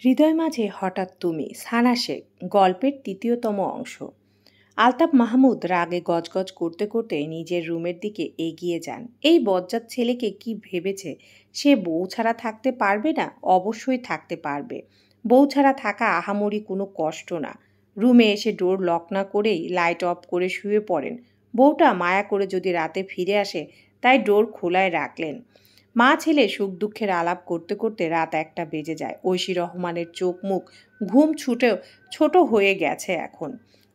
হৃদয় মাঝে হঠাৎ তুমি সানা শেখ গল্পের তৃতীয়তম অংশ। আলতাফ মাহমুদ রাগে গজগজ করতে করতে নিজের রুমের দিকে এগিয়ে যান। এই বজ্জাত ছেলেকে কি ভেবেছে সে বউ ছাড়া থাকতে পারবে না? অবশ্যই থাকতে পারবে। বউ ছাড়া থাকা আহামরি কোনো কষ্ট না। রুমে এসে ডোর লক না করেই লাইট অফ করে শুয়ে পড়েন। বউটা মায়া করে যদি রাতে ফিরে আসে তাই ডোর খোলায় রাখলেন। মা ছেলে সুখ দুঃখের আলাপ করতে করতে রাত 1টা বেজে যায়। ঐশী রহমানের চোখ মুখ ঘুম ছুটেও ছোট হয়ে গেছে এখন।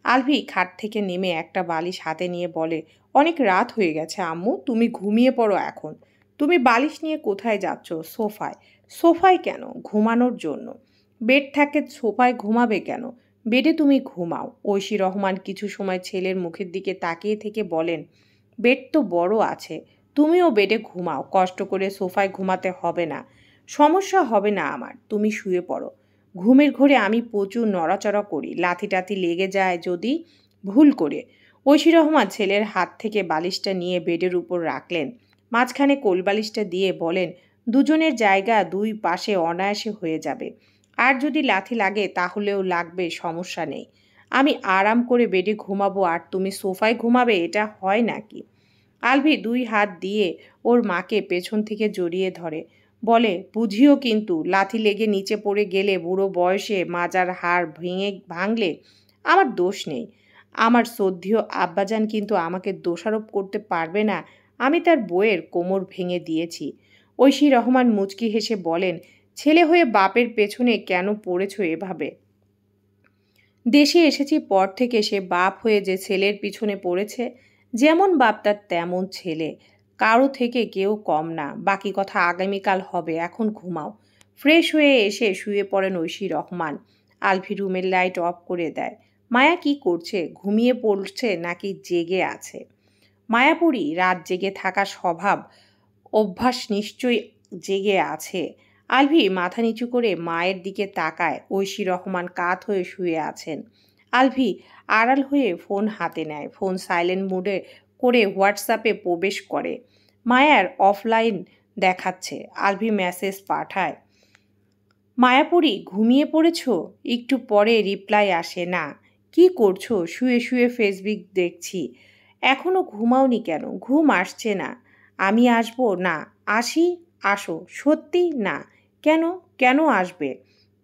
আলভি খাট থেকে নেমে একটা বালিশ হাতে নিয়ে বলে, অনেক রাত হয়ে গেছে আম্মু, তুমি ঘুমিয়ে পড়ো এখন। তুমি বালিশ নিয়ে কোথায় যাচ্ছ? সোফায়। সোফায় কেন? ঘুমানোর জন্য। বেড থাকে, সোফায় ঘুমাবে কেন? বেডে তুমি ঘুমাও। ঐশী রহমান কিছু সময় ছেলের মুখের দিকে তাকিয়ে থেকে বলেন, বেড তো বড় আছে, তুমিও বেডে ঘুমাও, কষ্ট করে সোফায় ঘুমাতে হবে না। সমস্যা হবে না আমার, তুমি শুয়ে পড়ো। ঘুমের ঘোরে আমি প্রচুর নড়াচড়া করি, লাথি টাথি লেগে যায় যদি ভুল করে। ঐশী রহমান ছেলের হাত থেকে বালিশটা নিয়ে বেডের উপর রাখলেন। মাঝখানে কোলবালিশটা দিয়ে বলেন, দুজনের জায়গা দুই পাশে অনায়াসে হয়ে যাবে। আর যদি লাথি লাগে তাহলেও লাগবে, সমস্যা নেই। আমি আরাম করে বেডে ঘুমাবো আর তুমি সোফায় ঘুমাবে, এটা হয় নাকি? আলভি 2 হাত দিয়ে ওর মাকে পেছন থেকে জড়িয়ে ধরে, বলে, বুঝিও কিন্তু লাথি লেগে নিচে পড়ে গেলে বুড়ো বয়সে মাজার হাড় ভাঙলে আমার দোষ নেই। আমার শ্রদ্ধেয় আব্বাজান কিন্তু আমাকে দোষারোপ করতে পারবে না আমি তার বউয়ের কোমর ভেঙে দিয়েছি। ঐশী রহমান মুচকি হেসে বলেন, ছেলে হয়ে বাপের পেছনে কেন পড়েছ এভাবে? দেশে এসেছি পর থেকে সে বাপ হয়ে যে ছেলের পিছনে পড়েছে, যেমন বাপ তার তেমন ছেলে, কারো থেকে কেউ কম না। বাকি কথা আগামীকাল হবে, এখন ঘুমাও। ফ্রেশ হয়ে এসে শুয়ে পড়েন ঐশী রহমান। আলভি রুমের লাইট অফ করে দেয়। মায়া কি করছে? ঘুমিয়ে পড়ছে নাকি জেগে আছে? মায়াপুরী রাত জেগে থাকা স্বভাব, অভ্যাস, নিশ্চয়ই জেগে আছে। আলভি মাথা নিচু করে মায়ের দিকে তাকায়। ঐশী রহমান কাত হয়ে শুয়ে আছেন। আলভি আড়াল হয়ে ফোন হাতে নেয়। ফোন সাইলেন্ট মোডে করে হোয়াটসঅ্যাপে প্রবেশ করে। মায়ার অফলাইন দেখাচ্ছে। আলভি মেসেজ পাঠায়, মায়াপুরী ঘুমিয়ে পড়েছ? একটু পরে রিপ্লাই আসে, না। কি করছো? শুয়ে শুয়ে ফেসবুক দেখছি। এখনো ঘুমাওনি কেন? ঘুম আসছে না। আমি আসবো? না। আসি? আসো। সত্যি? না। কেন? কেন আসবে?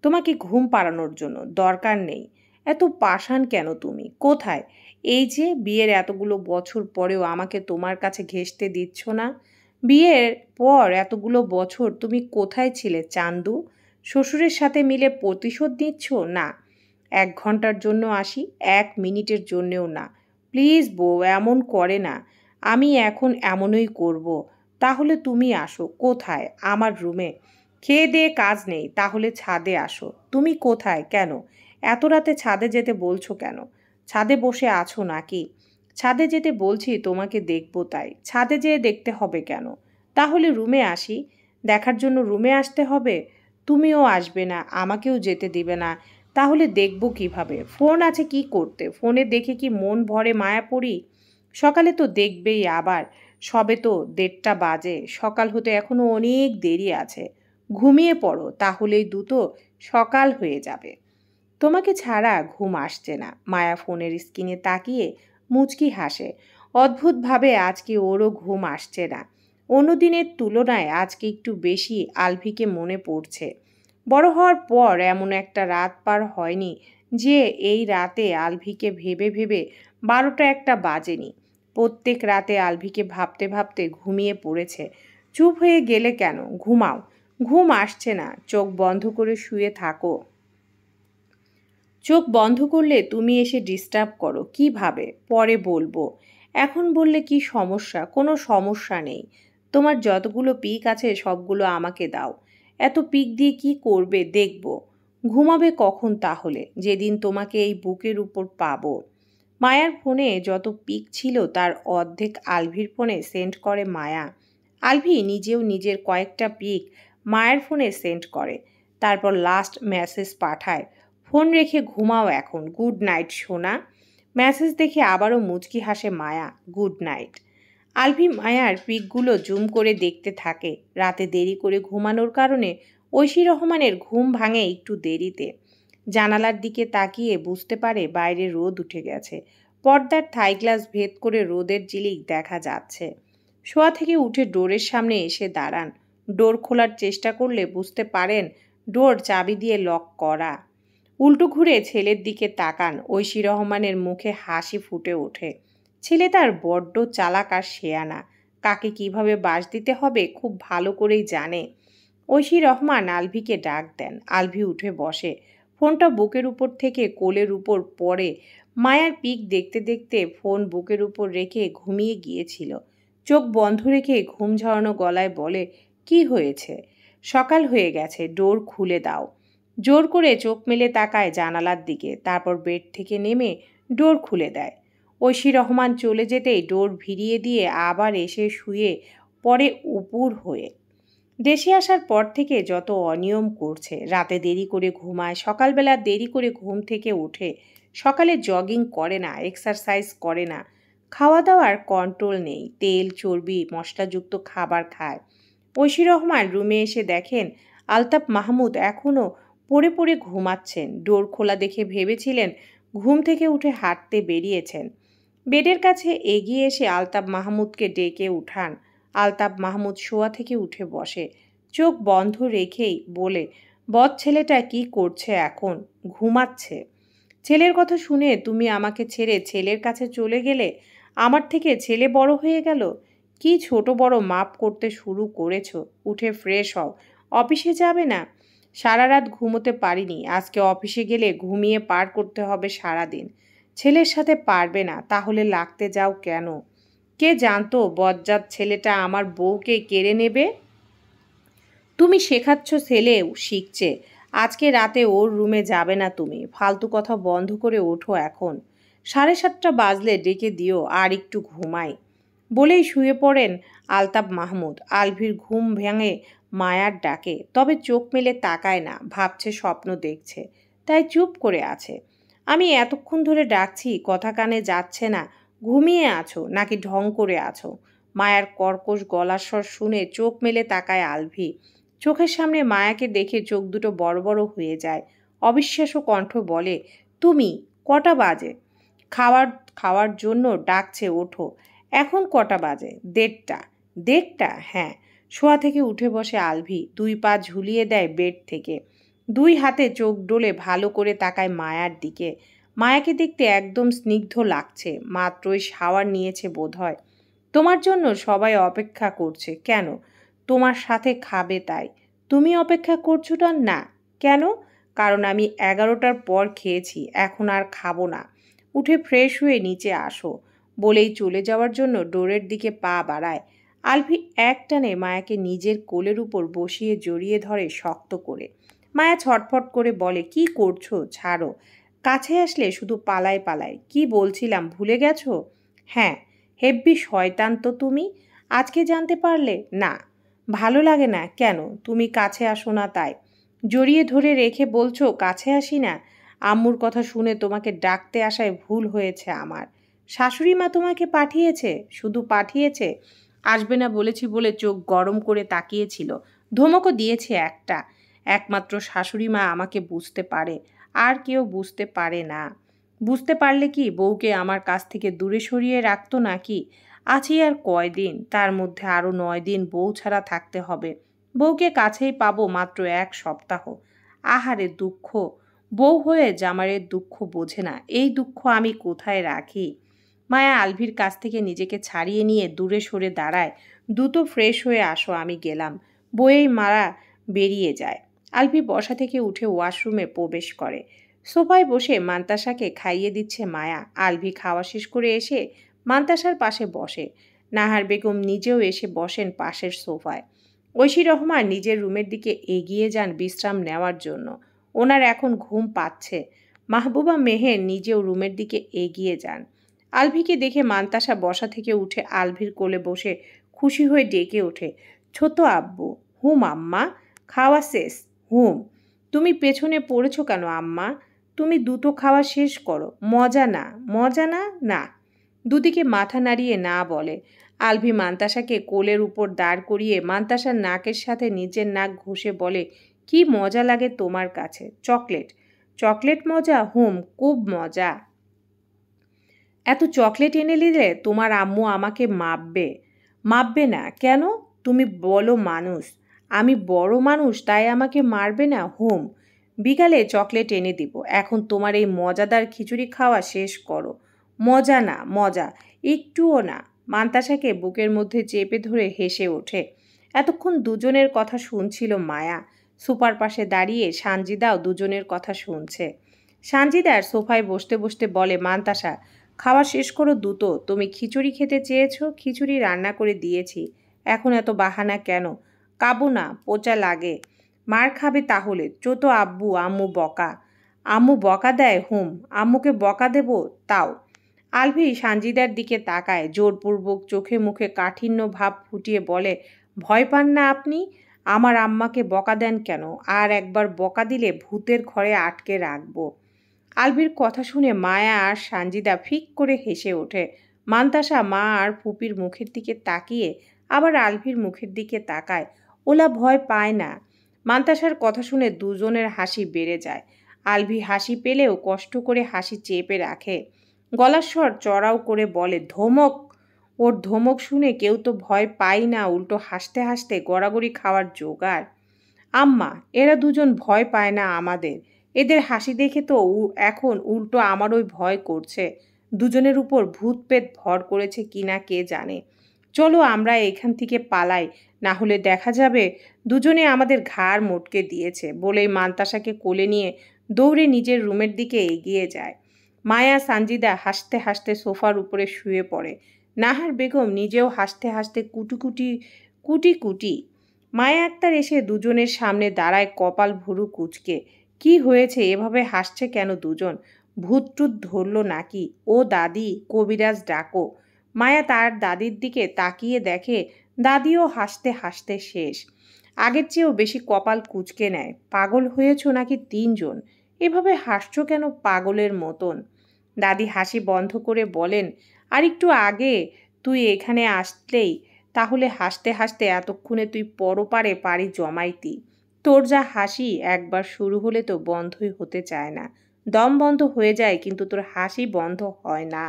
তোমাকে ঘুম পাড়ানোর জন্য। দরকার নেই। এত পাষাণ কেন তুমি? কোথায়? এই যে বিয়ের এতগুলো বছর পরেও আমাকে তোমার কাছে ঘেঁষতে দিচ্ছ না। বিয়ের পর এতগুলো বছর তুমি কোথায় ছিলে চান্দু? শ্বশুরের সাথে মিলে প্রতিশোধ নিচ্ছ? না। 1 ঘন্টার জন্য আসি, 1 মিনিটের জন্যেও না। প্লিজ বউ, এমন করে না। আমি এখন এমনই করব। তাহলে তুমি আসো। কোথায়? আমার রুমে। খেয়ে দেয়ে কাজ নেই, তাহলে ছাদে আসো। তুমি কোথায়? কেন এত রাতে ছাদে যেতে বলছো কেন? ছাদে বসে আছো নাকি? ছাদে যেতে বলছি তোমাকে দেখবো তাই। ছাদে যেয়ে দেখতে হবে কেন? তাহলে রুমে আসি। দেখার জন্য রুমে আসতে হবে? তুমিও আসবে না, আমাকেও যেতে দিবে না, তাহলে দেখব কিভাবে? ফোন আছে কি করতে? ফোনে দেখে কি মন ভরে মায়াপুরী? সকালে তো দেখবেই আবার। সবে তো 1:30 বাজে, সকাল হতে এখনো অনেক দেরি আছে। ঘুমিয়ে পড়ো, তাহলেই দ্রুত সকাল হয়ে যাবে। তোমাকে ছাড়া ঘুম আসছে না। মায়া ফোনের স্ক্রিনে তাকিয়ে মুচকি হাসে। অদ্ভুতভাবে আজকে ওরও ঘুম আসছে না। অন্যদিনের তুলনায় আজকে একটু বেশি আলভিকে মনে পড়ছে। বড় হওয়ার পর এমন একটা রাত পার হয়নি যে এই রাতে আলভিকে ভেবে ভেবে 12টা 1টা বাজেনি। প্রত্যেক রাতে আলভিকে ভাবতে ভাবতে ঘুমিয়ে পড়েছে। চুপ হয়ে গেলে কেন? ঘুমাও। ঘুম আসছে না, চোখ বন্ধ করে শুয়ে থাকো। চোখ বন্ধ করলে তুমি এসে ডিস্টার্ব করো। কিভাবে? পরে বলবো। এখন বললে কি সমস্যা? কোনো সমস্যা নেই। তোমার যতগুলো পিক আছে সবগুলো আমাকে দাও। এত পিক দিয়ে কি করবে দেখব। ঘুমাবে কখন তাহলে? যেদিন তোমাকে এই বুকের উপর পাবো। মায়ার ফোনে যত পিক ছিল তার অর্ধেক আলভির ফোনে সেন্ড করে মায়া। আলভি নিজেও নিজের কয়েকটা পিক মায়ের ফোনে সেন্ড করে। তারপর লাস্ট মেসেজ পাঠায়, ফোন রেখে ঘুমাও এখন। গুড নাইট সোনা। মেসেজ দেখে আবারও মুচকি হাসে মায়া। Good night. আলভি মায়ার পিকগুলো জুম করে দেখতে থাকে। রাতে দেরি করে ঘুমানোর কারণে ঐশী রহমানের ঘুম ভাঙে একটু দেরিতে। জানালার দিকে তাকিয়ে বুঝতে পারে বাইরে রোদ উঠে গেছে। পর্দার থাই গ্লাস ভেদ করে রোদের ঝিলিক দেখা যাচ্ছে। শোয়া থেকে উঠে ডোরের সামনে এসে দাঁড়ান। ডোর খোলার চেষ্টা করলে বুঝতে পারেন ডোর চাবি দিয়ে লক করা। উল্টো ঘুরে ছেলের দিকে তাকান। ঐশী রহমানের মুখে হাসি ফুটে ওঠে। ছেলে তার বড্ড চালাক আর শেয়ানা। কাকে কিভাবে বাস দিতে হবে খুব ভালো করেই জানে। ঐশী রহমান আলভিকে ডাক দেন। আলভি উঠে বসে। ফোনটা বুকের উপর থেকে কোলের উপর পড়ে। মায়ার পিক দেখতে দেখতে ফোন বুকের উপর রেখে ঘুমিয়ে গিয়েছিল। চোখ বন্ধ রেখে ঘুম ঝরানো গলায় বলে, কি হয়েছে? সকাল হয়ে গেছে, ডোর খুলে দাও। জোর করে চোখ মেলে তাকায় জানালার দিকে, তারপর বেড থেকে নেমে ডোর খুলে দেয়। ঐশী রহমান চলে যেতেই ডোর ভিড়িয়ে দিয়ে আবার এসে শুয়ে পড়ে উপুর হয়ে। দেশে আসার পর থেকে যত অনিয়ম করছে, রাতে দেরি করে ঘুমায়, সকালবেলা দেরি করে ঘুম থেকে ওঠে, সকালে জগিং করে না, এক্সারসাইজ করে না, খাওয়া দাওয়ার কন্ট্রোল নেই, তেল চর্বি মশলাযুক্ত খাবার খায়। ঐশী রহমান রুমে এসে দেখেন আলতাফ মাহমুদ এখনও পড়ে পড়ে ঘুমাচ্ছেন। ডোর খোলা দেখে ভেবেছিলেন ঘুম থেকে উঠে হাঁটতে বেরিয়েছেন। বেডের কাছে এগিয়ে এসে আলতাফ মাহমুদকে ডেকে উঠান। আলতাফ মাহমুদ শোয়া থেকে উঠে বসে, চোখ বন্ধ রেখেই বলে, বদ ছেলেটা কি করছে এখন? ঘুমাচ্ছে। ছেলের কথা শুনে তুমি আমাকে ছেড়ে ছেলের কাছে চলে গেলে, আমার থেকে ছেলে বড় হয়ে গেল। কি ছোট বড় মাপ করতে শুরু করেছ? উঠে ফ্রেশ হও, অফিসে যাবে না? সারা রাত ঘুমোতে পারিনি, আজকে অফিসে গেলে ঘুমিয়ে পার করতে হবে সারাদিন। ছেলের সাথে পারবে না, তাহলে লাগতে যাও কেন? কে জানতো বজ্জাত ছেলেটা আমার বউকে কেড়ে নেবে? তুমি শেখাচ্ছ, ছেলেও শিখছে। আজকে রাতে ওর রুমে যাবে না তুমি। ফালতু কথা বন্ধ করে ওঠো এখন। 7:30 বাজলে ডেকে দিও, আর একটু ঘুমাই। বলেই শুয়ে পড়েন আলতাফ মাহমুদ। আলভির ঘুম ভেঙে মায়ার ডাকে, তবে চোখ মেলে তাকায় না, ভাবছে স্বপ্ন দেখছে, তাই চুপ করে আছে। আমি এতক্ষণ ধরে ডাকছি, কথা কানে যাচ্ছে না। ঘুমিয়ে আছো নাকি ঢং করে আছো? মায়ার কর্কশ গলার স্বর শুনে চোখ মেলে তাকায় আলভি। চোখের সামনে মায়াকে দেখে চোখ দুটো বড় বড় হয়ে যায়। অবিশ্বাস্য কণ্ঠ বলে, তুমি? কটা বাজে? খাওয়ার খাওয়ার জন্য ডাকছে, ওঠো। এখন কটা বাজে? 1:30। 1:30? হ্যাঁ। শোয়া থেকে উঠে বসে আলভি, 2 পা ঝুলিয়ে দেয় বেড থেকে। 2 হাতে চোখ ডোলে ভালো করে তাকায় মায়ার দিকে। মায়াকে দেখতে একদম স্নিগ্ধ লাগছে, মাত্রই শাওয়ার নিয়েছে বোধহয়। তোমার জন্য সবাই অপেক্ষা করছে। কেন? তোমার সাথে খাবে তাই। তুমি অপেক্ষা করছো না? কেন? কারণ আমি 11টার পর খেয়েছি, এখন আর খাবো না। উঠে ফ্রেশ হয়ে নিচে আসো। বলেই চলে যাওয়ার জন্য ডোরের দিকে পা বাড়ায়। আলভি একটানে মায়াকে নিজের কোলের উপর বসিয়ে জড়িয়ে ধরে শক্ত করে। মায়া ছটফট করে বলে, কি করছো? ছাড়ো। কাছে আসলে শুধু পালায় পালায়। কি বলছিলাম ভুলে গেছো? হ্যাঁ। হেব্বি শয়তান তো তুমি। আজকে জানতে পারলে না? ভালো লাগে না কেন? তুমি কাছে আসো না তাই। জড়িয়ে ধরে রেখে বলছো কাছে আসি না। আম্মুর কথা শুনে তোমাকে ডাকতে আসায় ভুল হয়েছে আমার। শাশুড়ি মা তোমাকে পাঠিয়েছে? শুধু পাঠিয়েছে? আসবে না বলেছি বলে চোখ গরম করে তাকিয়েছিল। ধমকও দিয়েছে একটা। একমাত্র শাশুড়ি মা আমাকে বুঝতে পারে, আর কেউ বুঝতে পারে না। বুঝতে পারলে কি বউকে আমার কাছ থেকে দূরে সরিয়ে রাখতো নাকি? আছি আর কয়দিন, তার মধ্যে আরও 9 দিন বউ ছাড়া থাকতে হবে। বউকে কাছেই পাবো মাত্র 1 সপ্তাহ। আহারে দুঃখ! বউ হয়ে জামাইয়ের দুঃখ বোঝে না, এই দুঃখ আমি কোথায় রাখি? মায়া আলভির কাছ থেকে নিজেকে ছাড়িয়ে নিয়ে দূরে সরে দাঁড়ায়। দ্রুত ফ্রেশ হয়ে আসো, আমি গেলাম। বইয়েই মারা বেরিয়ে যায়। আলভি বসা থেকে উঠে ওয়াশরুমে প্রবেশ করে। সোফায় বসে মান্তাসাকে খাইয়ে দিচ্ছে মায়া। আলভি খাওয়া শেষ করে এসে মান্তাসার পাশে বসে। নাহার বেগম নিজেও এসে বসেন পাশের সোফায়। ঐশী রহমান নিজের রুমের দিকে এগিয়ে যান বিশ্রাম নেওয়ার জন্য। ওনার এখন ঘুম পাচ্ছে। মাহবুবা মেহের নিজেও রুমের দিকে এগিয়ে যান। আলভিকে দেখে মান্তাসা বসা থেকে উঠে আলভির কোলে বসে খুশি হয়ে ডেকে ওঠে, ছোট আব্বু। হুম আম্মা। খাওয়া শেষ? হুম। তুমি পেছনে পড়েছো কেন আম্মা? তুমি দুটো খাওয়া শেষ করো। মজা না? মজা না? না। দুদিকে মাথা নাড়িয়ে না বলে। আলভি মান্তাসাকে কোলের উপর দাঁড় করিয়ে মান্তাসার নাকের সাথে নিজের নাক ঘষে বলে, কি মজা লাগে তোমার কাছে? চকলেট। চকলেট মজা? হুম, খুব মজা। এত চকলেট এনে দিলে তোমার আম্মু আমাকে মাপবে। মাপবে না কেন? তুমি বলো মানুষ। আমি বড় মানুষ তাই আমাকে মারবে না? হুম। বিকালে চকলেট এনে দিব। এখন তোমার এই মজাদার খিচুড়ি খাওয়া শেষ করো। মজা না, মজা। একটুও না। মান্তাসাকে বুকের মধ্যে চেপে ধরে হেসে ওঠে। এতক্ষণ দুজনের কথা শুনছিল মায়া। সুপার পাশে দাঁড়িয়ে সানজিদাও দুজনের কথা শুনছে। সানজিদার সোফায় বসতে বসতে বলে, মান্তাসা, খাওয়া শেষ করো দ্রুত। তুমি খিচুড়ি খেতে চেয়েছো, খিচুড়ি রান্না করে দিয়েছি। এখন এত বাহানা কেন? কাবু না, পচা লাগে। মার খাবে তাহলে। চোতো আব্বু, আম্মু বকা। আম্মু বকা দেয়? হুম। আম্মুকে বকা দেব তাও। আলভি সানজিদার দিকে তাকায়, জোরপূর্বক চোখে মুখে কাঠিন্য ভাব ফুটিয়ে বলে, ভয় পান না আপনি? আমার আম্মাকে বকা দেন কেন? আর একবার বকা দিলে ভূতের ঘরে আটকে রাখবো। আলভির কথা শুনে মায়া আর সানজিদা ফিক করে হেসে ওঠে। মান্তাসা মা আর ফুপির মুখের দিকে তাকিয়ে আবার আলভির মুখের দিকে তাকায়। ওলা ভয় পায় না। মান্তাসার কথা শুনে দুজনের হাসি বেড়ে যায়। আলভি হাসি পেলেও কষ্ট করে হাসি চেপে রাখে। গলার স্বর চড়াও করে বলে, ধমক। ওর ধমক শুনে কেউ তো ভয় পায় না, উল্টো হাসতে হাসতে গড়াগড়ি খাওয়ার জোগাড়। আম্মা, এরা দুজন ভয় পায় না আমাদের। এদের হাসি দেখে তো এখন উল্টো আমারই ভয় করছে। দুজনের উপর ভূত পেট ভর করেছে কিনা কে জানে। চলো আমরা এখান থেকে পালাই, না হলে দেখা যাবে দুজনে আমাদের ঘাড় মটকে দিয়েছে। বলেই মান্তাসাকে কোলে নিয়ে দৌড়ে নিজের রুমের দিকে এগিয়ে যায়। মায়া সানজিদা হাসতে হাসতে সোফার উপরে শুয়ে পড়ে। নাহার বেগম নিজেও হাসতে হাসতে কুটি কুটি। মায়া আক্তার এসে দুজনের সামনে দাঁড়ায়, কপাল ভুরু কুঁচকে। কি হয়েছে? এভাবে হাসছে কেন দুজন? ভূত টুত ধরল নাকি? ও দাদি, কবিরাজ ডাকো। মায়া তার দাদির দিকে তাকিয়ে দেখে দাদিও হাসতে হাসতে শেষ। আগের চেয়েও বেশি কপাল কুঁচকে নেয়। পাগল হয়েছ নাকি তিনজন? এভাবে হাসছো কেন পাগলের মতন? দাদি হাসি বন্ধ করে বলেন, আর একটু আগে তুই এখানে আসলেই তাহলে হাসতে হাসতে এতক্ষণে তুই পরপারে পাড়ি জমাইতি। তোর যা হাসি একবার শুরু হলে তো বন্ধই হতে চায় না। দম বন্ধ হয়ে যায় কিন্তু তোর হাসি বন্ধ হয় না।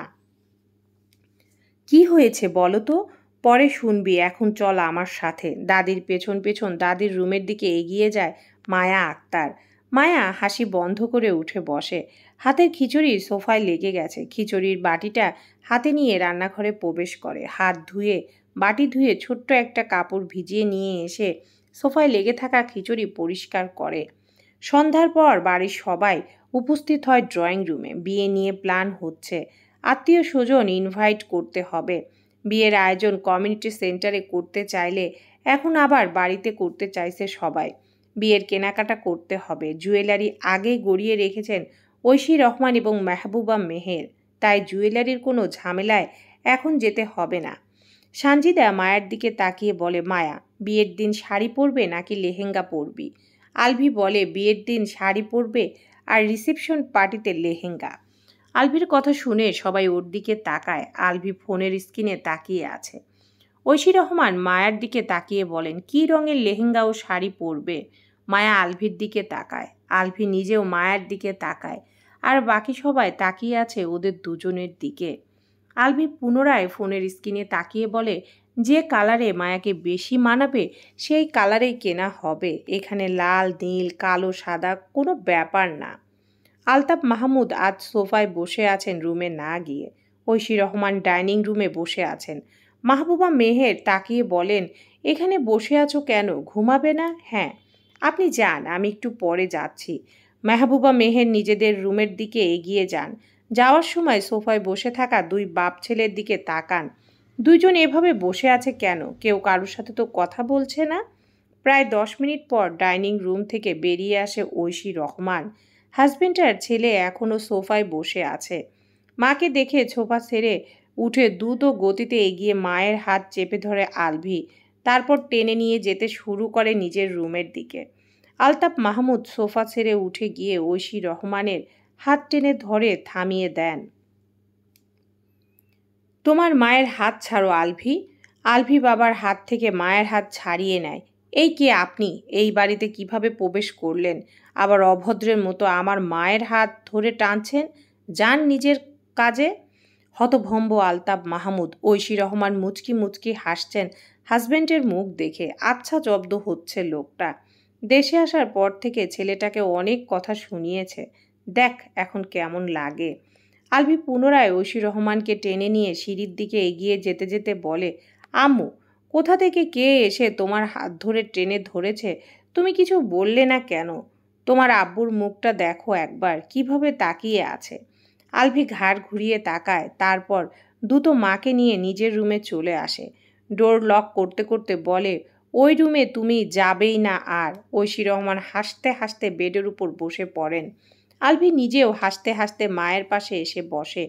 কি হয়েছে বলো তো? পরে শুনবি, এখন চল আমার সাথে। দাদির পেছন পেছন দাদির রুমের দিকে এগিয়ে যায় মায়া আক্তার। মায়া হাসি বন্ধ করে উঠে বসে। হাতের খিচুড়ি সোফায় লেগে গেছে। খিচুড়ির বাটিটা হাতে নিয়ে রান্নাঘরে প্রবেশ করে। হাত ধুয়ে বাটি ধুয়ে ছোট্ট একটা কাপড় ভিজিয়ে নিয়ে এসে সোফায় লেগে থাকা খিচুড়ি পরিষ্কার করে। সন্ধ্যার পর বাড়ির সবাই উপস্থিত হয় ড্রয়িং রুমে। বিয়ে নিয়ে প্ল্যান হচ্ছে। আত্মীয় স্বজন ইনভাইট করতে হবে। বিয়ের আয়োজন কমিউনিটি সেন্টারে করতে চাইলে এখন আবার বাড়িতে করতে চাইছে সবাই। বিয়ের কেনাকাটা করতে হবে। জুয়েলারি আগেই গড়িয়ে রেখেছেন ঐশী রহমান এবং মেহবুবা মেহের, তাই জুয়েলারির কোনো ঝামেলায় এখন যেতে হবে না। সানজিদা মায়ের দিকে তাকিয়ে বলে, মায়া, বিয়ের দিন শাড়ি পরবে নাকি লেহেঙ্গা পরবি? আলভি বলে, বিয়ের দিন শাড়ি পরবে আর রিসেপশন পার্টিতে লেহেঙ্গা। আলভির কথা শুনে সবাই ওর দিকে তাকায়। আলভি ফোনের স্ক্রিনে তাকিয়ে আছে। ঐশী রহমান মায়ার দিকে তাকিয়ে বলেন, কী রঙের লেহেঙ্গা ও শাড়ি পরবে? মায়া আলভির দিকে তাকায়। আলভি নিজেও মায়ার দিকে তাকায়। আর বাকি সবাই তাকিয়ে আছে ওদের দুজনের দিকে। আলভি পুনরায় ফোনের স্ক্রিনে তাকিয়ে বলে, যে কালারে মায়াকে বেশি মানাবে সেই কালারেই কেনা হবে। এখানে লাল, নীল, কালো, সাদা কোনো ব্যাপার না। আলতাফ মাহমুদ আজ সোফায় বসে আছেন রুমে না গিয়ে। ঐশী রহমান ডাইনিং রুমে বসে আছেন। মাহবুবা মেহের তাকিয়ে বলেন, এখানে বসে আছো কেন? ঘুমাবে না? হ্যাঁ, আপনি যান, আমি একটু পরে যাচ্ছি। মেহবুবা মেহের নিজেদের রুমের দিকে এগিয়ে যান। যাওয়ার সময় সোফায় বসে থাকা দুই বাপ ছেলের দিকে তাকান। দুইজন এভাবে বসে আছে কেন? কেউ কারোর সাথে তো কথা বলছে না। প্রায় 10 মিনিট পর ডাইনিং রুম থেকে বেরিয়ে আসে ঐশী রহমান। হাজবেন্ড আর ছেলে এখনও সোফায় বসে আছে। মাকে দেখে সোফা ছেড়ে উঠে দ্রুত গতিতে এগিয়ে মায়ের হাত চেপে ধরে আলভি। তারপর টেনে নিয়ে যেতে শুরু করে নিজের রুমের দিকে। আলতাফ মাহমুদ সোফা ছেড়ে উঠে গিয়ে ঐশী রহমানের হাত টেনে ধরে থামিয়ে দেন। তোমার মায়ের হাত ছাড়ো আলভি। আলভি বাবার হাত থেকে মায়ের হাত ছাড়িয়ে নেয়। এই কে আপনি? এই বাড়িতে কিভাবে প্রবেশ করলেন? আবার অভদ্রের মতো আমার মায়ের হাত ধরে টানছেন? যান নিজের কাজে। হতভম্ব আলতাফ মাহমুদ। ঐশী রহমান মুচকি মুচকি হাসছেন হাজবেন্ডের মুখ দেখে। আচ্ছা জব্দ হচ্ছে লোকটা। দেশে আসার পর থেকে ছেলেটাকে অনেক কথা শুনিয়েছে। দেখ এখন কেমন লাগে। আলভি পুনরায় ঐশী রহমানকে টেনে নিয়ে সিঁড়ির দিকে এগিয়ে যেতে যেতে বলে, আম্মু, কোথা থেকে কে এসে তোমার হাত ধরে টেনে ধরেছে? তুমি কিছু বললে না কেন? তোমার আব্বুর মুখটা দেখো একবার, কিভাবে তাকিয়ে আছে। আলভি ঘাড় ঘুরিয়ে তাকায়, তারপর দ্রুত মাকে নিয়ে নিজের রুমে চলে আসে। ডোর লক করতে করতে বলে, ওই রুমে তুমি যাবেই না আর। ঐশী রহমান হাসতে হাসতে বেডের উপর বসে পড়েন। আলভি নিজেও হাসতে হাসতে মায়ের পাশে এসে বসে।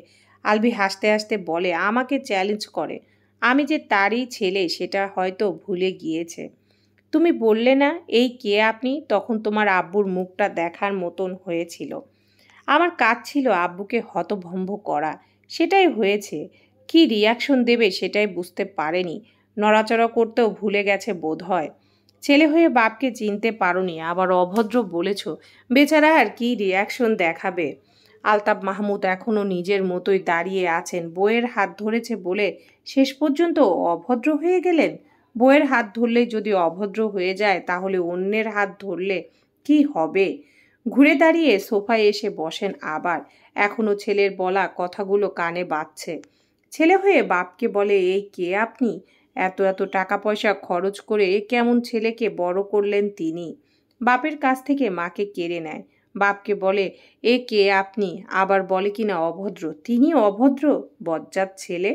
আলভি হাসতে হাসতে বলে, আমাকে চ্যালেঞ্জ করে। আমি যে তারই ছেলে সেটা হয়তো ভুলে গিয়েছে। তুমি বললে না এই কে আপনি? তখন তোমার আব্বুর মুখটা দেখার মতন হয়েছিল। আমার কাজ ছিল আব্বুকে হতভম্ব করা। সেটাই হয়েছে। কি রিয়াকশন দেবে সেটাই বুঝতে পারেনি। নড়াচড়া করতেও ভুলে গেছে বোধহয়। ছেলে হয়ে বাপকে চিনতে পারোনি, আবার অভদ্র বলেছ। বেচারা আর কি রিয়াকশন দেখাবে। আলতাফ মাহমুদ এখনও নিজের মতোই দাঁড়িয়ে আছেন। বইয়ের হাত ধরেছে বলে শেষ পর্যন্ত অভদ্র হয়ে গেলেন? বইয়ের হাত ধরলেই যদি অভদ্র হয়ে যায় তাহলে অন্যের হাত ধরলে কি হবে? ঘুরে দাঁড়িয়ে সোফায় এসে বসেন আবার। এখনও ছেলের বলা কথাগুলো কানে বাজছে। ছেলে হয়ে বাপকে বলে, এই কে আপনি? এত এত টাকা পয়সা খরচ করে কেমন ছেলেকে বড় করলেন তিনি? বাপের কাছ থেকে মাকে কেড়ে নেয়। বাপকে বলে, এ কে আপনি? আবার বলে কিনা অভদ্র। তিনি অভদ্র? বজ্জাত ছেলে।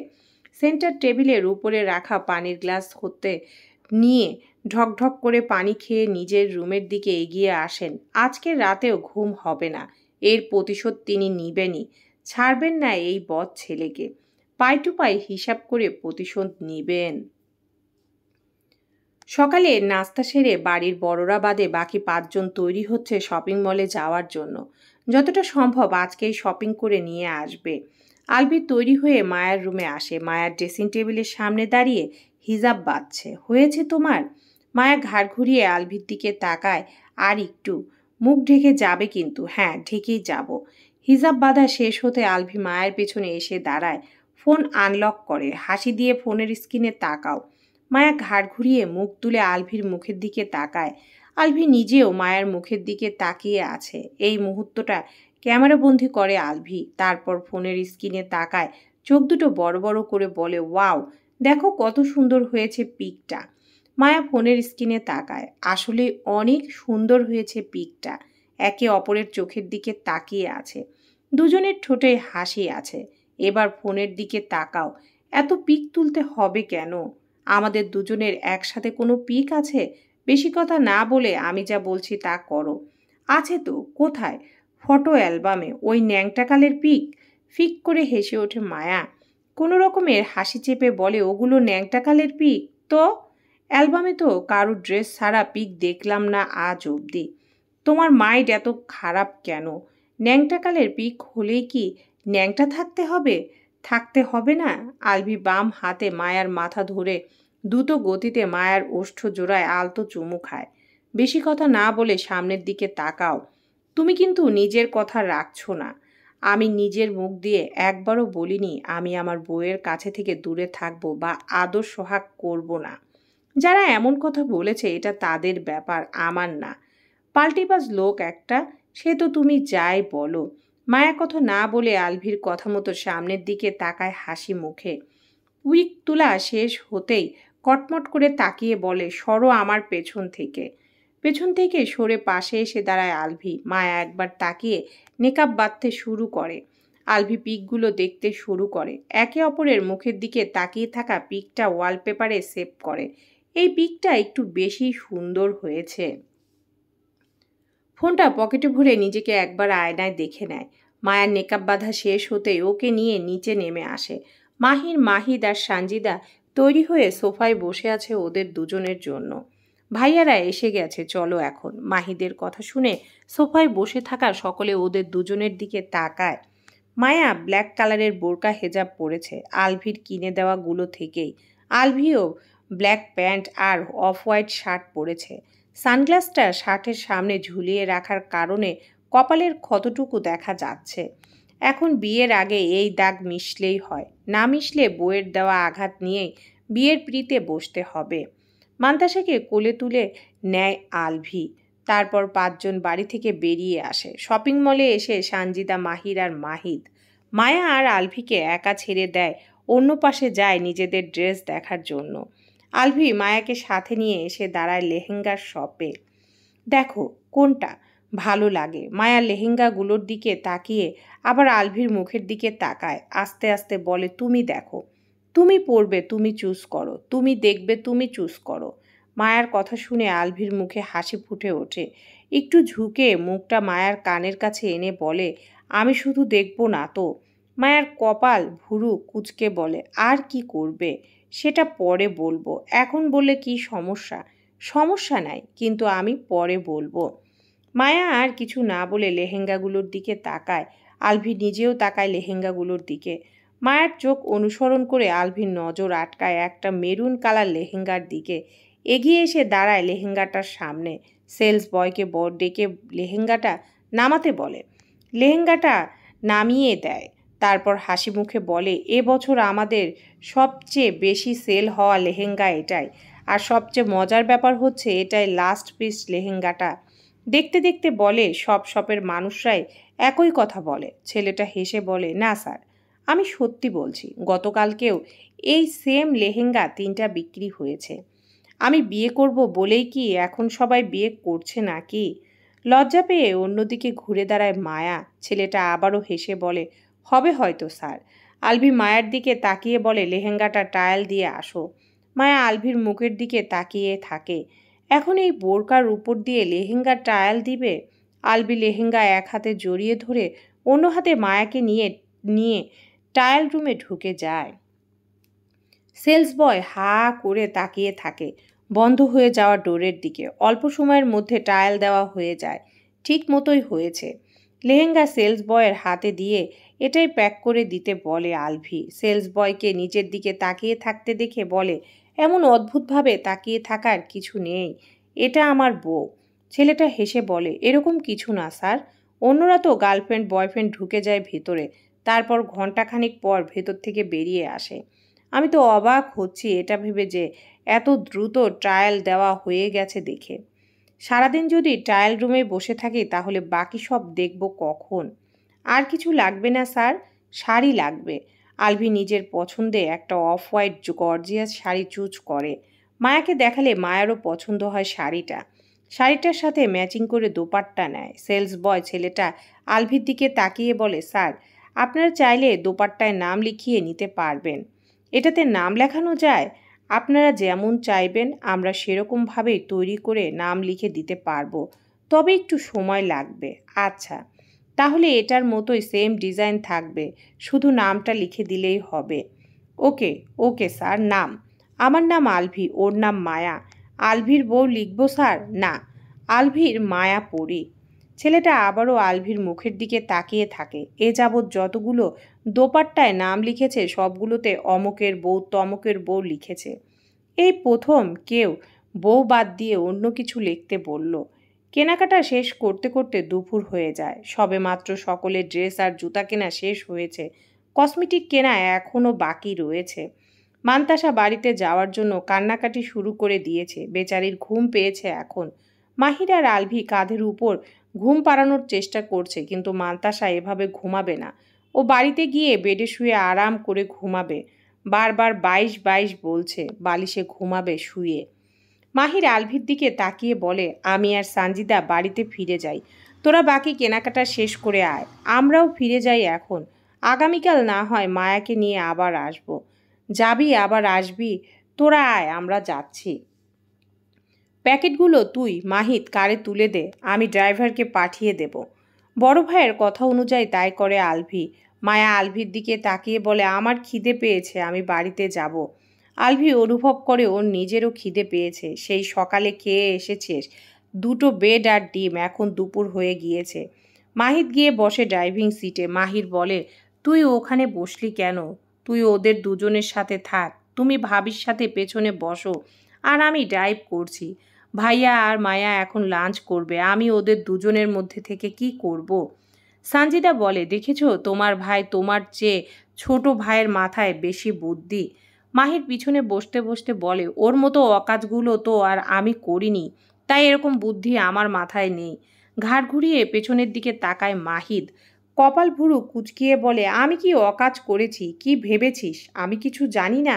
সেন্টার টেবিলের উপরে রাখা পানির গ্লাস হতে নিয়ে ঢকঢক করে পানি খেয়ে নিজের রুমের দিকে এগিয়ে আসেন। আজকের রাতেও ঘুম হবে না। এর প্রতিশোধ তিনি নিবেনই। ছাড়বেন না এই বদ ছেলেকে। পাই টু পাই হিসাব করে প্রতিশোধ নিবেন। সকালে নাস্তা সেরে বাড়ির বড়রা বাদে বাকি 5 জন তৈরি হচ্ছে শপিং মলে যাওয়ার জন্য। যতটা সম্ভব আজকেই শপিং করে নিয়ে আসবে। আলভি তৈরি হয়ে মায়ার রুমে আসে। মায়ার ড্রেসিং টেবিলের সামনে দাঁড়িয়ে হিজাব বাঁধছে। হয়েছে তোমার? মায়া ঘাড় ঘুরিয়ে আলভির দিকে তাকায়। আর একটু। মুখ ঢেকে যাবে কিন্তু। হ্যাঁ, ঢেকেই যাব। হিজাব বাঁধা শেষ হতে আলভি মায়ের পেছনে এসে দাঁড়ায়। ফোন আনলক করে। হাসি দিয়ে ফোনের স্ক্রিনে তাকাও। মায়া ঘাড় ঘুরিয়ে মুখ তুলে আলভির মুখের দিকে তাকায়। আলভি নিজেও মায়ের মুখের দিকে তাকিয়ে আছে। এই মুহূর্তটা ক্যামেরাবন্দি করে আলভি। তারপর ফোনের স্ক্রিনে তাকায়। চোখ দুটো বড় বড় করে বলে, ওয়াও, দেখো কত সুন্দর হয়েছে পিকটা। মায়া ফোনের স্ক্রিনে তাকায়। আসলে অনেক সুন্দর হয়েছে পিকটা। একে অপরের চোখের দিকে তাকিয়ে আছে। দুজনের ঠোঁটে হাসি আছে। এবার ফোনের দিকে তাকাও। এত পিক তুলতে হবে কেন? আমাদের দুজনের একসাথে কোনো পিক আছে? বেশি কথা না বলে আমি যা বলছি তা করো। আছে তো, কোথায়? ফটো অ্যালবামে ওই ন্যাংটাকালের পিক। ফিক করে হেসে ওঠে মায়া। কোনো রকমের হাসি চেপে বলে, ওগুলো ন্যাংটাকালের পিক তো? অ্যালবামে তো কারো ড্রেস ছাড়া পিক দেখলাম না আজ অবধি। তোমার মাইন্ড এত খারাপ কেন? ন্যাংটাকালের পিক হলেই কি ন্যাংটা থাকতে হবে? থাকতে হবে না। আলভি বাম হাতে মায়ার মাথা ধরে দ্রুত গতিতে মায়ার ওষ্ঠ জোড়ায় আলতো চুমু খায়। বেশি কথা না বলে সামনের দিকে তাকাও। তুমি কিন্তু নিজের কথা রাখছো না। আমি নিজের মুখ দিয়ে একবারও বলিনি আমি আমার বউয়ের কাছে থেকে দূরে থাকবো বা আদর সোহাগ করব না। যারা এমন কথা বলেছে এটা তাদের ব্যাপার, আমার না। পাল্টিবাজ লোক একটা। সে তো তুমি যাই বলো। মায়া কথা না বলে আলভির কথা মতো সামনের দিকে তাকায় হাসি মুখে। উইক তোলা শেষ হতেই কটমট করে তাকিয়ে বলে, সরো আমার পেছন থেকে। পেছন থেকে সরে পাশে এসে দাঁড়ায় আলভি। মায়া একবার তাকিয়ে নেকাব বাঁধতে শুরু করে। আলভি পিকগুলো দেখতে শুরু করে। একে অপরের মুখের দিকে তাকিয়ে থাকা পিকটা ওয়ালপেপারে সেভ করে। এই পিকটা একটু বেশি সুন্দর হয়েছে। ফোনটা পকেটে ভরে নিজেকে একবার আয়নায় দেখে নেয়। মায়ার নেকাব বাঁধা শেষ হতেই ওকে নিয়ে নিচে নেমে আসে। মাহির, মাহিদ আর সানজিদা তৈরি হয়ে সোফায় বসে আছে ওদের দুজনের জন্য। ভাইয়ারা এসে গেছে, চলো এখন। মাহিদের কথা শুনে সোফায় বসে থাকা সকলে ওদের দুজনের দিকে তাকায়। মায়া ব্ল্যাক কালারের বোরকা হেজাব পরেছে, আলভির কিনে দেওয়াগুলো থেকেই। আলভিও ব্ল্যাক প্যান্ট আর অফ হোয়াইট শার্ট পরেছে। সানগ্লাসটা শার্টের সামনে ঝুলিয়ে রাখার কারণে কপালের ক্ষতটুকু দেখা যাচ্ছে। এখন বিয়ের আগে এই দাগ মিশলেই হয়, না মিশলে বইয়ের দেওয়া আঘাত নিয়েই বিয়ের পিঁড়িতে বসতে হবে। মান্তাসাকে কোলে তুলে নেয় আলভি। তারপর 5 জন বাড়ি থেকে বেরিয়ে আসে। শপিং মলে এসে সানজিদা, মাহির আর মাহিদ মায়া আর আলভিকে একা ছেড়ে দেয়, অন্য পাশে যায় নিজেদের ড্রেস দেখার জন্য। আলভি মায়াকে সাথে নিয়ে এসে দাঁড়ায় লেহেঙ্গার শপে। দেখো কোনটা ভালো লাগে। মায়া লেহেঙ্গাগুলোর দিকে তাকিয়ে আবার আলভির মুখের দিকে তাকায়, আস্তে আস্তে বলে, তুমি দেখো, তুমি পরবে, তুমি চুজ করো, তুমি দেখবে, তুমি চুজ করো। মায়ার কথা শুনে আলভির মুখে হাসি ফুটে ওঠে। একটু ঝুঁকে মুখটা মায়ার কানের কাছে এনে বলে, আমি শুধু দেখব না তো। মায়ার কপাল ভুরু কুঁচকে বলে, আর কি করবে সেটা পরে বলবো, এখন বললে কি সমস্যা? সমস্যা নাই, কিন্তু আমি পরে বলবো। মায়া আর কিছু না বলে লেহেঙ্গাগুলোর দিকে তাকায়। আলভি নিজেও তাকায় লেহেঙ্গাগুলোর দিকে। মায়ার চোখ অনুসরণ করে আলভির নজর আটকায় একটা মেরুন কালার লেহেঙ্গার দিকে। এগিয়ে এসে দাঁড়ায় লেহেঙ্গাটার সামনে। সেলস বয়কে ডেকে লেহেঙ্গাটা নামাতে বলে। লেহেঙ্গাটা নামিয়ে দেয়। তারপর হাসি মুখে বলে, এবছর আমাদের সবচেয়ে বেশি সেল হওয়া লেহেঙ্গা এটাই। আর সবচেয়ে মজার ব্যাপার হচ্ছে এটাই লাস্ট পিস লেহেঙ্গাটা। দেখতে দেখতে বলে, সব শপের মানুষরাই একই কথা বলে। ছেলেটা হেসে বলে, না স্যার, আমি সত্যি বলছি, গতকালকেও এই সেম লেহেঙ্গা 3টা বিক্রি হয়েছে। আমি বিয়ে করব বলেই কি এখন সবাই বিয়ে করছে নাকি? লজ্জা পেয়ে অন্যদিকে ঘুরে দাঁড়ায় মায়া। ছেলেটা আবারও হেসে বলে, হবে হয়তো স্যার। আলভি মায়ার দিকে তাকিয়ে বলে, লেহেঙ্গাটা ট্রায়াল দিয়ে আসো। মায়া আলভির মুখের দিকে তাকিয়ে থাকে। এখন এই বোরকার উপর দিয়ে লেহেঙ্গার ট্রায়াল দিবে? আলভি লেহেঙ্গা এক হাতে জড়িয়ে ধরে অন্য হাতে মায়াকে নিয়ে নিয়ে ট্রায়াল রুমে ঢুকে যায়। সেলস বয় হা করে তাকিয়ে থাকে বন্ধ হয়ে যাওয়া ডোরের দিকে। অল্প সময়ের মধ্যে ট্রায়াল দেওয়া হয়ে যায়। ঠিক মতোই হয়েছে। লেহেঙ্গা সেলস বয়ের হাতে দিয়ে এটাই প্যাক করে দিতে বলে আলভি। সেলস বয়কে নিচের দিকে তাকিয়ে থাকতে দেখে বলে, এমন অদ্ভুতভাবে তাকিয়ে থাকার কিছু নেই, এটা আমার বউ। ছেলেটা হেসে বলে, এরকম কিছু না স্যার, অন্যরা তো গার্লফ্রেন্ড বয়ফ্রেন্ড ঢুকে যায় ভেতরে, তারপর ঘন্টাখানিক পর ভেতর থেকে বেরিয়ে আসে। আমি তো অবাক হচ্ছি এটা ভেবে যে এত দ্রুত ট্রায়াল দেওয়া হয়ে গেছে দেখে। সারাদিন যদি ট্রায়াল রুমে বসে থাকি তাহলে বাকি সব দেখব কখন? আর কিছু লাগবে না স্যার, শাড়ি লাগবে। আলভি নিজের পছন্দে একটা off white gorgeous sari choose করে। মায়াকে দেখালে মায়ারও পছন্দ হয় শাড়িটা। শাড়িটার সাথে ম্যাচিং করে দোপাট্টা নেয়। সেলস বয় ছেলেটা আলভির দিকে তাকিয়ে বলে, স্যার, আপনারা চাইলে দোপাট্টায় নাম লিখিয়ে নিতে পারবেন। এটাতে নাম লেখানো যায়? আপনারা যেমন চাইবেন আমরা সেরকমভাবেই তৈরি করে নাম লিখে দিতে পারবো, তবে একটু সময় লাগবে। আচ্ছা, তাহলে এটার মতোই সেম ডিজাইন থাকবে, শুধু নামটা লিখে দিলেই হবে। ওকে ওকে স্যার। নাম? আমার নাম আলভি, ওর নাম মায়া। আলভির বউ লিখবো স্যার? না, আলভির মায়া পড়ি। ছেলেটা আবারও আলভির মুখের দিকে তাকিয়ে থাকে। এ যাবৎ যতগুলো দোপাট্টায় নাম লিখেছে সবগুলোতে অমকের বউ তমকের বউ লিখেছে। এই প্রথম কেউ বউ বাদ দিয়ে অন্য কিছু লিখতে বলল। কেনাকাটা শেষ করতে করতে দুপুর হয়ে যায়। সবেমাত্র সকলের ড্রেস আর জুতা কেনা শেষ হয়েছে। কসমেটিক কেনা এখনও বাকি রয়েছে। মান্তাসা বাড়িতে যাওয়ার জন্য কান্নাকাটি শুরু করে দিয়েছে। বেচারির ঘুম পেয়েছে এখন। মাহির আর আলভি কাঁধের উপর ঘুম পাড়ানোর চেষ্টা করছে, কিন্তু মান্তাসা এভাবে ঘুমাবে না। ও বাড়িতে গিয়ে বেডে শুয়ে আরাম করে ঘুমাবে। বারবার 22 বলছে, বালিশে ঘুমাবে শুয়ে। মাহির আলভির দিকে তাকিয়ে বলে, আমি আর সানজিদা বাড়িতে ফিরে যাই, তোরা বাকি কেনাকাটা শেষ করে আয়। আমরাও ফিরে যাই এখন। আগামীকাল না হয় মায়াকে নিয়ে আবার আসব। যাবি আবার আসবি? তোরা আয়, আমরা যাচ্ছি। প্যাকেটগুলো তুই মাহিত কারে তুলে দে, আমি ড্রাইভারকে পাঠিয়ে দেব। বড় ভাইয়ের কথা অনুযায়ী তাই করে আলভি। মায়া আলভির দিকে তাকিয়ে বলে, আমার খিদে পেয়েছে, আমি বাড়িতে যাব। আলভি অনুভব করে ওর নিজেরও খিদে পেয়েছে। সেই সকালে খেয়ে এসেছিস 2টো বেড আর ডিম, এখন দুপুর হয়ে গিয়েছে। মাহিত গিয়ে বসে ড্রাইভিং সিটে। মাহির বলে, তুই ওখানে বসলি কেন? তুই ওদের দুজনের সাথে থাক, তুমি ভাবির সাথে পেছনে বসো আর আমি ড্রাইভ করছি। ভাইয়া আর মায়া এখন লাঞ্চ করবে, আমি ওদের দুজনের মধ্যে থেকে কি করব। সানজিদা বলে, দেখেছো তোমার ভাই তোমার চেয়ে ছোট ভাইয়ের মাথায় বেশি বুদ্ধি। মাহির পিছনে বসতে বসতে বলে, ওর মতো অকাজগুলো তো আর আমি করিনি, তাই এরকম বুদ্ধি আমার মাথায় নেই। ঘাড় ঘুরিয়ে পেছনের দিকে তাকায় মাহিদ, কপাল ভুরু কুঁচকিয়ে বলে, আমি কি অকাজ করেছি? কি ভেবেছিস আমি কিছু জানি না?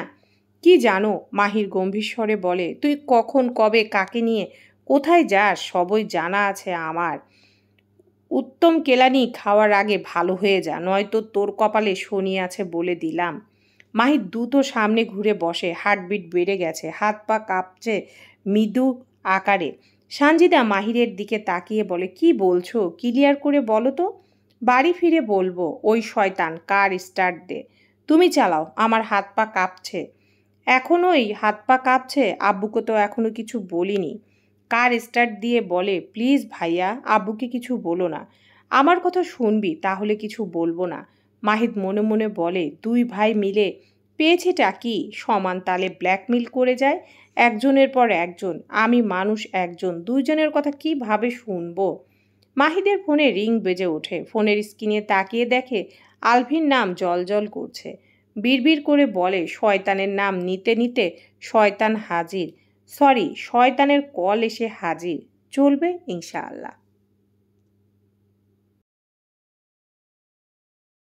কি জানো? মাহির গম্ভীর স্বরে বলে, তুই কখন কবে কাকে নিয়ে কোথায় যাস সবই জানা আছে আমার। উত্তম কেলানি খাওয়ার আগে ভালো হয়ে যা, নয়তো তোর কপালে শনি আছে বলে দিলাম। মাহির দ্রুত সামনে ঘুরে বসে, হার্টবিট বেড়ে গেছে, হাত পা কাঁপছে মৃদু আকারে। সানজিদা মাহিরের দিকে তাকিয়ে বলে, কি বলছো ক্লিয়ার করে বলো তো। বাড়ি ফিরে বলবো। ওই শয়তান কার স্টার্ট দে। তুমি চালাও, আমার হাত পা কাঁপছে। এখনোই হাত পা কাঁপছে? আব্বুকে তো এখনো কিছু বলিনি। কার স্টার্ট দিয়ে বলে, প্লিজ ভাইয়া আব্বুকে কিছু বলো না, আমার কথা শুনবি তাহলে কিছু বলবো না। মাহিদ মনে মনে বলে, দুই ভাই মিলে পেয়েছেটা কি? সমান তালে ব্ল্যাকমেল করে যায় একজনের পর একজন। আমি মানুষ একজন, দুইজনের কথা কিভাবে শুনবো। মাহিদের ফোনে রিং বেজে ওঠে। ফোনের স্ক্রিনে তাকিয়ে দেখে আলভির নাম জলজল করছে। বিড়বিড় করে বলে, শয়তানের নাম নিতে নিতে শয়তান হাজির। সরি, শয়তানের কল এসে হাজির। চলবে ইনশাআল্লাহ।